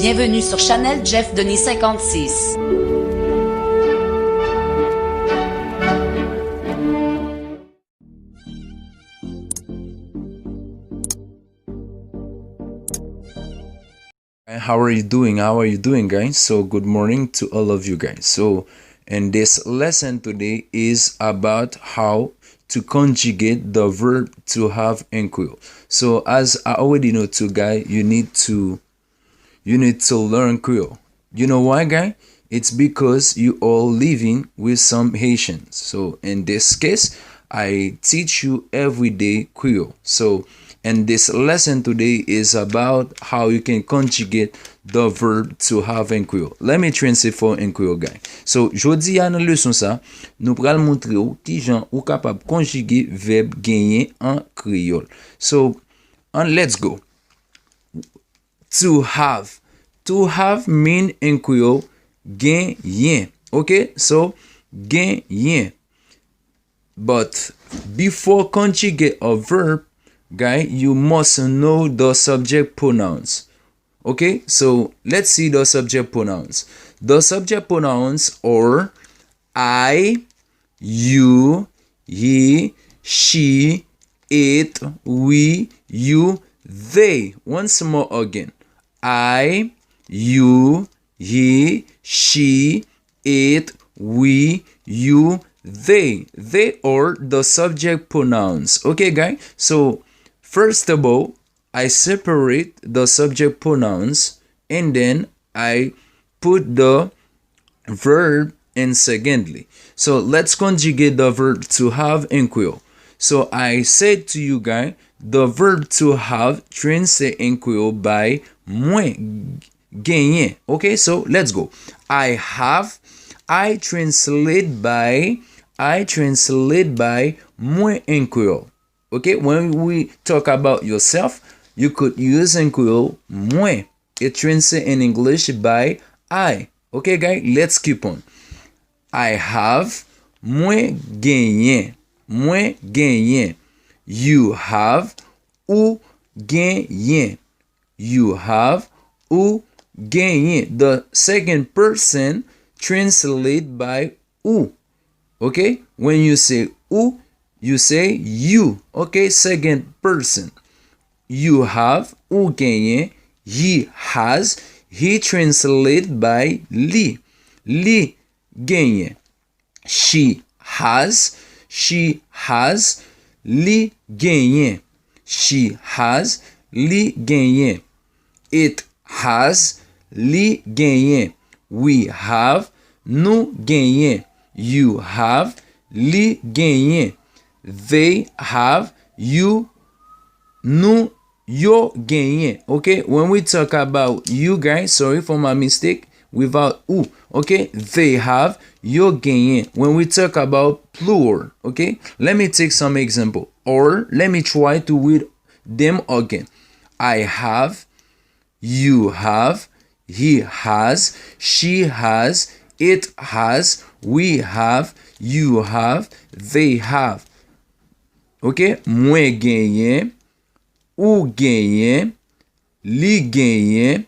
Bienvenue sur Chanel Jeff Denis 56. How are you doing? How are you doing, guys? So good morning to all of you guys. So and this lesson today is about how to conjugate the verb to have in Creole. So as I already know too, guys, you need to learn Creole. You know why, guys? It's because you all living with some Haitians. So in this case, I teach you everyday Creole. So and this lesson today is about how you can conjugate the verb to have in Creole. Let me translate for in Creole, guys. So, jodi a nan leçon sa, nou pral montre ou ki jan ou capable conjuguer verbe genyen en Creole. So, let's go. To have. To have mean in Creole genyen. Okay? So, genyen. But before conjugate a verb, guy, you must know the subject pronouns. Okay, so let's see the subject pronouns. The subject pronouns are I, you, he, she, it, we, you, they. Once more again. I, you, he, she, it, we, you, they. They are the subject pronouns. Okay, guys? So first of all, I separate the subject pronouns and then I put the verb in secondly. So let's conjugate the verb to have in Creole. So I said to you guys, the verb to have translated in Creole by mwen, genyen. Okay, so let's go. I have, I translate by mwen in Creole. Okay, when we talk about yourself, you could use in Creole mwen. It translates in English by I. Okay, guys, let's keep on. I have, mwen genyen. Mwen genyen. You have, ou genyen. You have, ou genyen. The second person translate by ou. Okay, when you say ou, you say you. Okay, second person. You have, ou genyen. He has, he translate by li. Li genyen. She has, li genyen. She has, li genyen. It has, li genyen. We have, nou genyen. You have, li genyen. They have, you, nou, yo genyen. Okay, when we talk about you guys, sorry for my mistake, without ou. Okay, they have, yo genyen. When we talk about plural, okay, let me take some example, or let me try to read them again. I have, you have, he has, she has, it has, we have, you have, they have. Okay, mwen genyen, ou genyen, li genyen,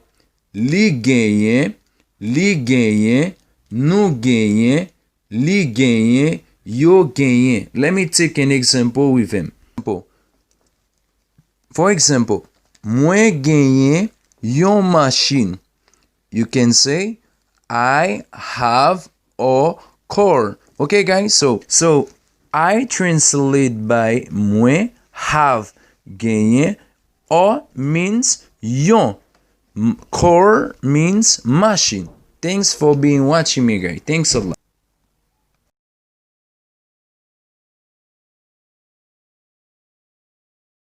li genyen, li genyen, nou genyen, li genyen, yo genyen. Let me take an example with him. For example, mwen genyen yon machine. You can say, I have a car. Okay, guys? So I translate by mwen have genyen, or means yon. Car means machine. Thanks for being watching me, guys. Thanks a lot.